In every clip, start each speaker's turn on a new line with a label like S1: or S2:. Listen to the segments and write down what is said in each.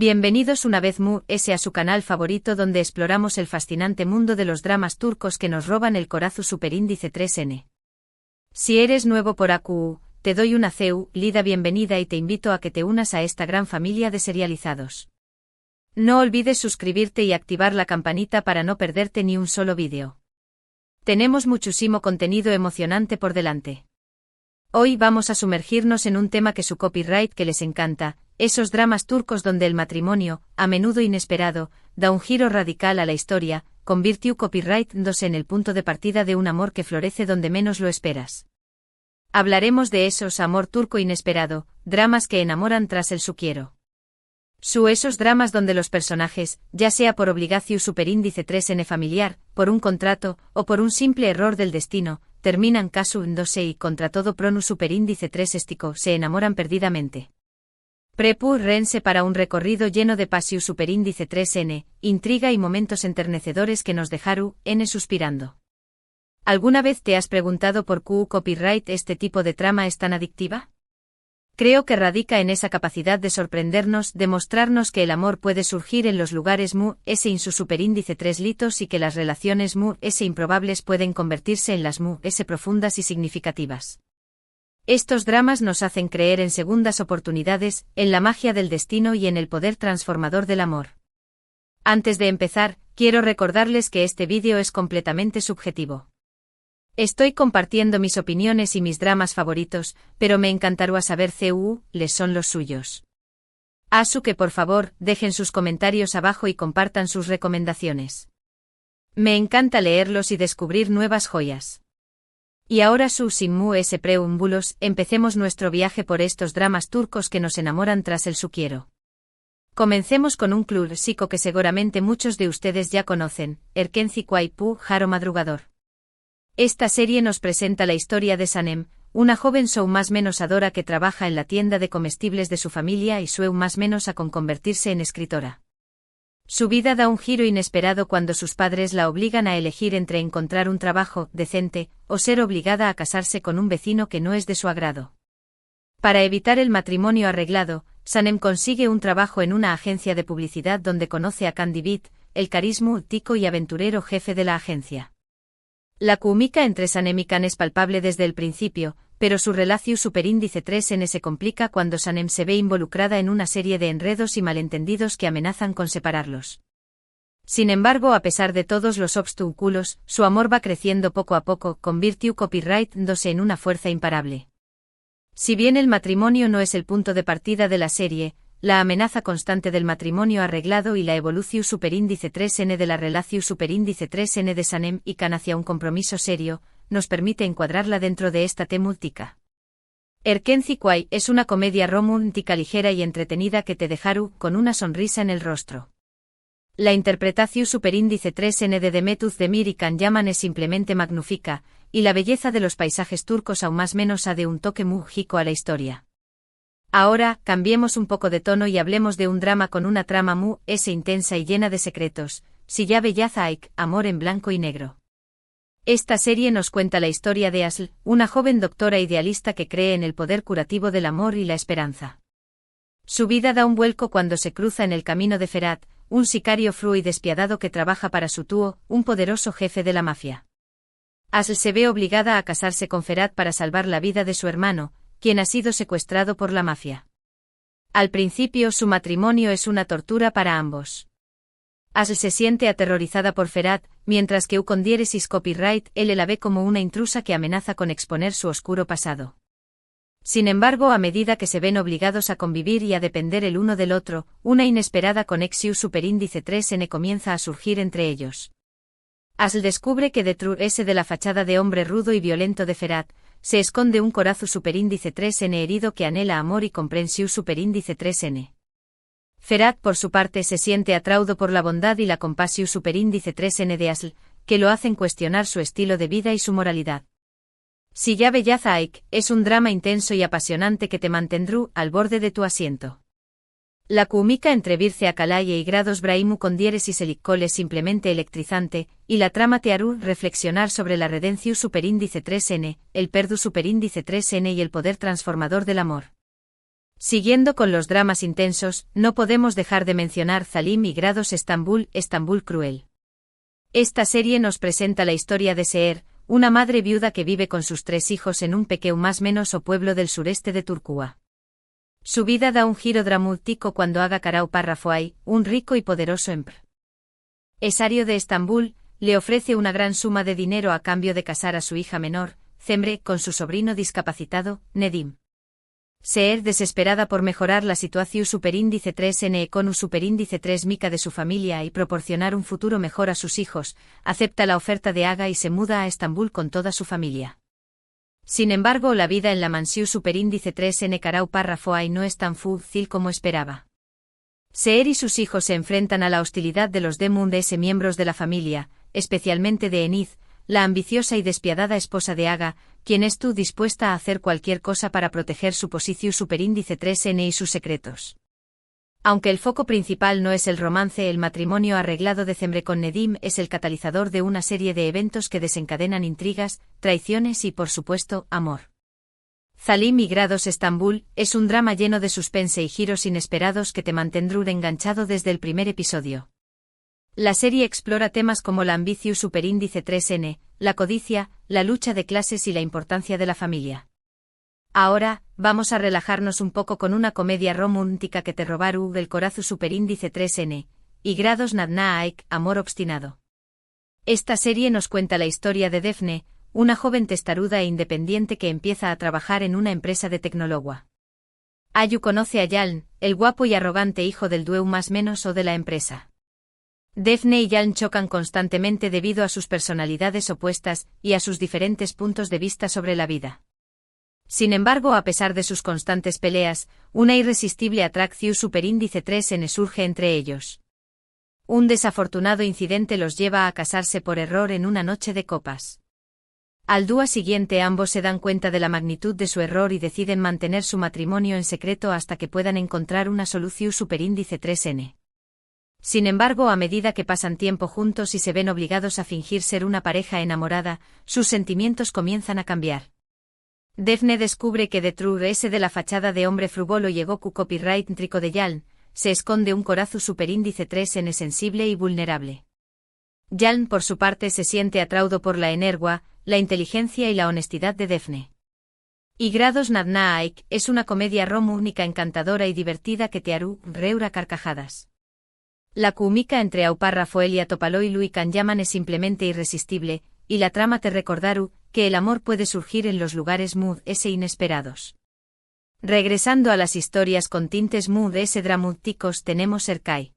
S1: Bienvenidos una vez más a su canal favorito donde exploramos el fascinante mundo de los dramas turcos que nos roban el corazón superíndice 3N. Si eres nuevo por AQ, te doy una lida bienvenida y te invito a que te unas a esta gran familia de serializados. No olvides suscribirte y activar la campanita para no perderte ni un solo vídeo. Tenemos muchísimo contenido emocionante por delante. Hoy vamos a sumergirnos en un tema que su copyright que les encanta, esos dramas turcos donde el matrimonio, a menudo inesperado, da un giro radical a la historia, convirtió copyright en el punto de partida de un amor que florece donde menos lo esperas. Hablaremos de esos amor turco inesperado, dramas que enamoran tras el su quiero. Esos dramas donde los personajes, ya sea por obligación superíndice 3N familiar, por un contrato, o por un simple error del destino, terminan casándose y contra todo pronus superíndice 3 estico se enamoran perdidamente. Prepárense para un recorrido lleno de pasión superíndice 3N, intriga y momentos enternecedores que nos dejaron suspirando. ¿Alguna vez te has preguntado por qué copyright este tipo de trama es tan adictiva? Creo que radica en esa capacidad de sorprendernos, de mostrarnos que el amor puede surgir en los lugares insu superíndice 3 litos y que las relaciones improbables pueden convertirse en las profundas y significativas. Estos dramas nos hacen creer en segundas oportunidades, en la magia del destino y en el poder transformador del amor. Antes de empezar, quiero recordarles que este vídeo es completamente subjetivo. Estoy compartiendo mis opiniones y mis dramas favoritos, pero me encantaría saber les son los suyos. Así que por favor, dejen sus comentarios abajo y compartan sus recomendaciones. Me encanta leerlos y descubrir nuevas joyas. Y ahora sin preámbulos, empecemos nuestro viaje por estos dramas turcos que nos enamoran tras el su quiero. Comencemos con un clásico que seguramente muchos de ustedes ya conocen, Erkenci Kuaypu Jaro Madrugador. Esta serie nos presenta la historia de Sanem, una joven más menos adora que trabaja en la tienda de comestibles de su familia y más menos a convertirse en escritora. Su vida da un giro inesperado cuando sus padres la obligan a elegir entre encontrar un trabajo decente o ser obligada a casarse con un vecino que no es de su agrado. Para evitar el matrimonio arreglado, Sanem consigue un trabajo en una agencia de publicidad donde conoce a Candibit, el carismático y aventurero jefe de la agencia. La química entre Sanem y Can es palpable desde el principio, pero su relación superíndice 3N se complica cuando Sanem se ve involucrada en una serie de enredos y malentendidos que amenazan con separarlos. Sin embargo, a pesar de todos los obstáculos, su amor va creciendo poco a poco, convirtió copyright en una fuerza imparable. Si bien el matrimonio no es el punto de partida de la serie, la amenaza constante del matrimonio arreglado y la evolución superíndice 3N de la relación superíndice 3N de Sanem y Can hacia un compromiso serio, nos permite encuadrarla dentro de esta temática. Erkenci Kuay es una comedia romántica ligera y entretenida que te dejará con una sonrisa en el rostro. La interpretación superíndice 3N de Demet Demir y Can Yaman es simplemente magnífica, y la belleza de los paisajes turcos aún más menos de un toque mágico a la historia. Ahora, cambiemos un poco de tono y hablemos de un drama con una trama intensa y llena de secretos, Si ya Bellaza Aik, amor en blanco y negro. Esta serie nos cuenta la historia de Asl, una joven doctora idealista que cree en el poder curativo del amor y la esperanza. Su vida da un vuelco cuando se cruza en el camino de Ferhat, un sicario frío y despiadado que trabaja para su tío, un poderoso jefe de la mafia. Asl se ve obligada a casarse con Ferhat para salvar la vida de su hermano, quien ha sido secuestrado por la mafia. Al principio su matrimonio es una tortura para ambos. Asl se siente aterrorizada por Ferhat, mientras que con diéresis copyright él la ve como una intrusa que amenaza con exponer su oscuro pasado. Sin embargo, a medida que se ven obligados a convivir y a depender el uno del otro, una inesperada conexión superíndice 3N comienza a surgir entre ellos. Asl descubre que detrás de la fachada de hombre rudo y violento de Ferhat, se esconde un corazón superíndice 3N herido que anhela amor y comprensión superíndice 3N. Ferhat por su parte se siente atraído por la bondad y la compasión superíndice 3N de Asl, que lo hacen cuestionar su estilo de vida y su moralidad. Si ya Bellaza Aik es un drama intenso y apasionante que te mantendrá al borde de tu asiento. La química entre Birce Akalay y Grados Braimu con diéresis Eliccol es simplemente electrizante, y la trama te hará reflexionar sobre la redención superíndice 3N, el perdu superíndice 3N y el poder transformador del amor. Siguiendo con los dramas intensos, no podemos dejar de mencionar Zalim y Grados Estambul, Estambul Cruel. Esta serie nos presenta la historia de Seher, una madre viuda que vive con sus 3 hijos en un pequeño más menos o pueblo del sureste de Turquía. Su vida da un giro dramático cuando Aga Karaw Parrafoy, un rico y poderoso empresario de Estambul, le ofrece una gran suma de dinero a cambio de casar a su hija menor, Cemre, con su sobrino discapacitado, Nedim. Seher, desesperada por mejorar la situación superíndice 3N con un superíndice 3 mica de su familia y proporcionar un futuro mejor a sus hijos, acepta la oferta de Aga y se muda a Estambul con toda su familia. Sin embargo, la vida en la mansión superíndice 3N Karaw Parrafoy no es tan fácil como esperaba. Seher y sus hijos se enfrentan a la hostilidad de los Demundes miembros de la familia, especialmente de Enid, la ambiciosa y despiadada esposa de Aga, quien estuvo dispuesta a hacer cualquier cosa para proteger su posición superíndice 3N y sus secretos. Aunque el foco principal no es el romance, el matrimonio arreglado de Cemre con Nedim es el catalizador de una serie de eventos que desencadenan intrigas, traiciones y, por supuesto, amor. Zalim y Grados Estambul es un drama lleno de suspense y giros inesperados que te mantendrán enganchado desde el primer episodio. La serie explora temas como la ambición superíndice 3N, la codicia, la lucha de clases y la importancia de la familia. Ahora, vamos a relajarnos un poco con una comedia romántica que te robará el corazón superíndice 3N, y Grados Nadnaik, amor obstinado. Esta serie nos cuenta la historia de Defne, una joven testaruda e independiente que empieza a trabajar en una empresa de tecnología. Ayu conoce a Yaln, el guapo y arrogante hijo del dueño más menos o de la empresa. Defne y Yaln chocan constantemente debido a sus personalidades opuestas y a sus diferentes puntos de vista sobre la vida. Sin embargo, a pesar de sus constantes peleas, una irresistible atracción superíndice 3N surge entre ellos. Un desafortunado incidente los lleva a casarse por error en una noche de copas. Al día siguiente ambos se dan cuenta de la magnitud de su error y deciden mantener su matrimonio en secreto hasta que puedan encontrar una solución superíndice 3N. Sin embargo, a medida que pasan tiempo juntos y se ven obligados a fingir ser una pareja enamorada, sus sentimientos comienzan a cambiar. Defne descubre que detrás de la fachada de hombre frívolo y Goku copyright trico de Yaln, se esconde un corazón superíndice 3N sensible y vulnerable. Yaln, por su parte, se siente atraído por la energía, la inteligencia y la honestidad de Defne. Y Grados Nadnaik es una comedia romántica encantadora y divertida que te hará reír a carcajadas. La química entre Karaw Parrafoy y Topaloy Lui Kanyaman es simplemente irresistible, y la trama te recordará que el amor puede surgir en los lugares inesperados. Regresando a las historias con tintes dramáticos tenemos Erkai.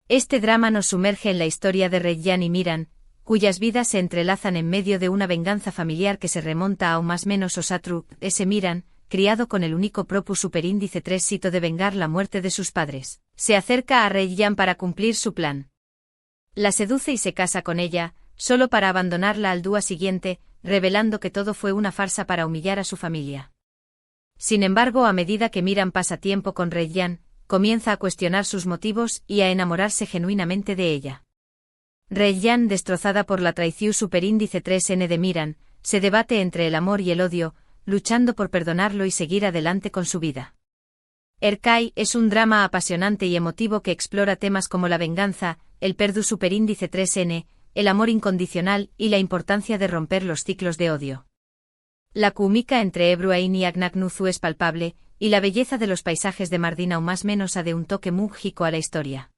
S1: Este drama nos sumerge en la historia de Reyyan y Miran, cuyas vidas se entrelazan en medio de una venganza familiar que se remonta a o más menos Osatru, Miran, criado con el único propus superíndice 3 sito de vengar la muerte de sus padres, se acerca a Reyyan para cumplir su plan. La seduce y se casa con ella, solo para abandonarla al día siguiente, revelando que todo fue una farsa para humillar a su familia. Sin embargo, a medida que Miran pasa tiempo con Reyyan, comienza a cuestionar sus motivos y a enamorarse genuinamente de ella. Reyyan, destrozada por la traición superíndice 3N de Miran, se debate entre el amor y el odio, luchando por perdonarlo y seguir adelante con su vida. Erkai es un drama apasionante y emotivo que explora temas como la venganza, el perdu superíndice 3N, el amor incondicional y la importancia de romper los ciclos de odio. La química entre Ebruain y Agnaknuzu es palpable, y la belleza de los paisajes de Mardina o más menos de un toque mágico a la historia.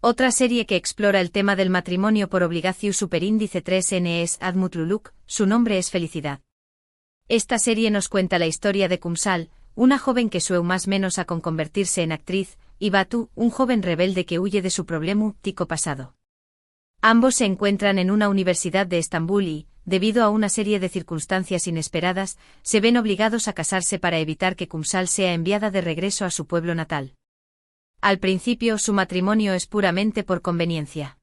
S1: Otra serie que explora el tema del matrimonio por obligación superíndice 3N es Admutluluk, su nombre es Felicidad. Esta serie nos cuenta la historia de Kumsal, una joven que sueña más menos a con convertirse en actriz, y Batu, un joven rebelde que huye de su problemático pasado. Ambos se encuentran en una universidad de Estambul y, debido a una serie de circunstancias inesperadas, se ven obligados a casarse para evitar que Kumsal sea enviada de regreso a su pueblo natal. Al principio su matrimonio es puramente por conveniencia.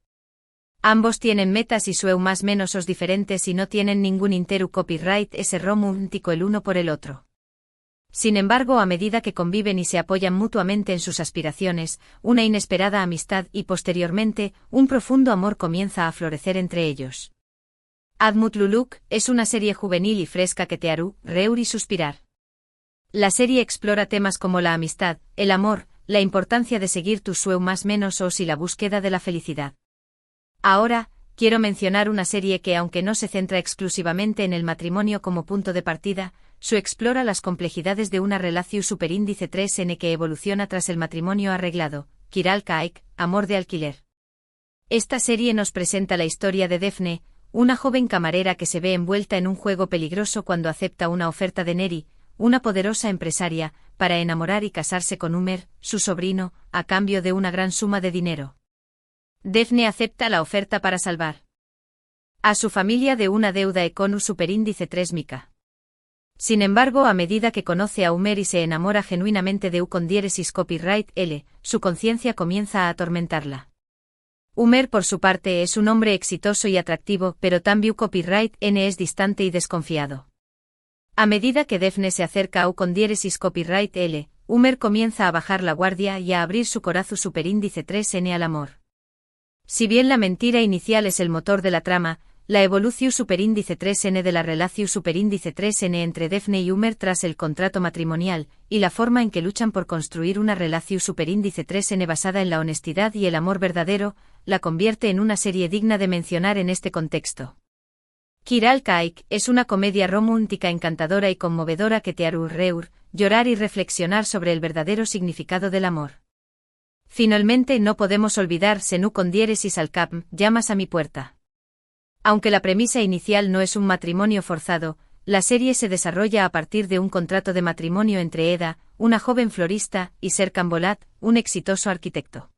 S1: Ambos tienen metas y sueños más menos diferentes y no tienen ningún interu copyright ese romántico el uno por el otro. Sin embargo, a medida que conviven y se apoyan mutuamente en sus aspiraciones, una inesperada amistad y posteriormente, un profundo amor comienza a florecer entre ellos. Admutluluk es una serie juvenil y fresca que te hará reír y suspirar. La serie explora temas como la amistad, el amor, la importancia de seguir tus sueños menos o si la búsqueda de la felicidad. Ahora, quiero mencionar una serie que aunque no se centra exclusivamente en el matrimonio como punto de partida, su explora las complejidades de una relación superíndice 3N que evoluciona tras el matrimonio arreglado, Kiral Kaik, Amor de alquiler. Esta serie nos presenta la historia de Daphne, una joven camarera que se ve envuelta en un juego peligroso cuando acepta una oferta de Neri, una poderosa empresaria, para enamorar y casarse con Umer, su sobrino, a cambio de una gran suma de dinero. Daphne acepta la oferta para salvar a su familia de una deuda Econu superíndice 3 Mika. Sin embargo, a medida que conoce a Umer y se enamora genuinamente de U con diéresis copyright L, su conciencia comienza a atormentarla. Umer por su parte es un hombre exitoso y atractivo, pero también copyright N es distante y desconfiado. A medida que Daphne se acerca a U con diéresis copyright L, Umer comienza a bajar la guardia y a abrir su corazón superíndice 3N al amor. Si bien la mentira inicial es el motor de la trama, la evolución superíndice 3N de la relación superíndice 3N entre Daphne y Umer tras el contrato matrimonial, y la forma en que luchan por construir una relación superíndice 3N basada en la honestidad y el amor verdadero, la convierte en una serie digna de mencionar en este contexto. Kiral Kaik es una comedia romántica encantadora y conmovedora que te hará reír, llorar y reflexionar sobre el verdadero significado del amor. Finalmente no podemos olvidar Senu con diéresis al cap, llamas a mi puerta. Aunque la premisa inicial no es un matrimonio forzado, la serie se desarrolla a partir de un contrato de matrimonio entre Eda, una joven florista, y Serkan Bolat, un exitoso arquitecto.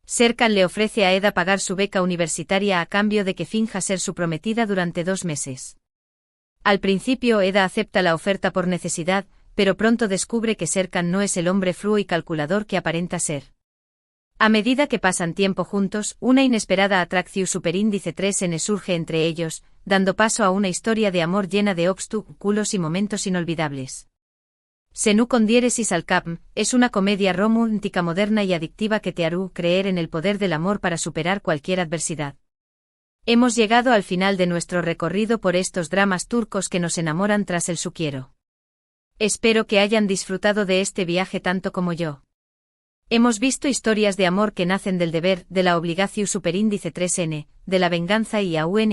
S1: Serkan le ofrece a Eda pagar su beca universitaria a cambio de que finja ser su prometida durante 2 meses. Al principio Eda acepta la oferta por necesidad, pero pronto descubre que Serkan no es el hombre frío y calculador que aparenta ser. A medida que pasan tiempo juntos, una inesperada atracción superíndice 3N surge entre ellos, dando paso a una historia de amor llena de obstáculos y momentos inolvidables. Senu con diéresis al cap es una comedia romántica moderna y adictiva que te hará creer en el poder del amor para superar cualquier adversidad. Hemos llegado al final de nuestro recorrido por estos dramas turcos que nos enamoran tras el suquiero. Espero que hayan disfrutado de este viaje tanto como yo. Hemos visto historias de amor que nacen del deber, de la obligación superíndice 3N, de la venganza y aún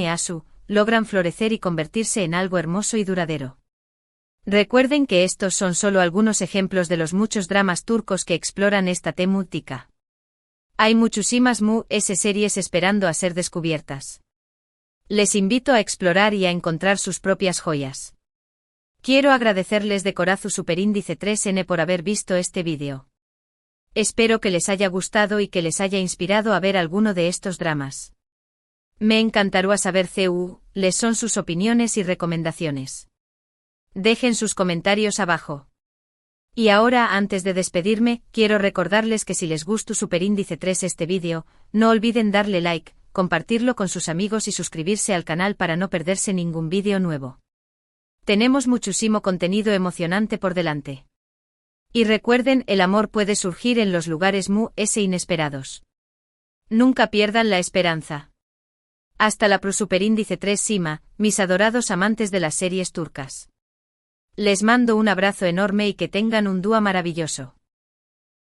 S1: logran florecer y convertirse en algo hermoso y duradero. Recuerden que estos son solo algunos ejemplos de los muchos dramas turcos que exploran esta temática. Hay muchísimas series esperando a ser descubiertas. Les invito a explorar y a encontrar sus propias joyas. Quiero agradecerles de corazón superíndice 3N por haber visto este vídeo. Espero que les haya gustado y que les haya inspirado a ver alguno de estos dramas. Me encantará saber les son sus opiniones y recomendaciones. Dejen sus comentarios abajo. Y ahora, antes de despedirme, quiero recordarles que si les gustó superíndice 3 este vídeo, no olviden darle like, compartirlo con sus amigos y suscribirse al canal para no perderse ningún vídeo nuevo. Tenemos muchísimo contenido emocionante por delante. Y recuerden, el amor puede surgir en los lugares inesperados. Nunca pierdan la esperanza. Hasta la superíndice 3 Sima, mis adorados amantes de las series turcas. Les mando un abrazo enorme y que tengan un día maravilloso.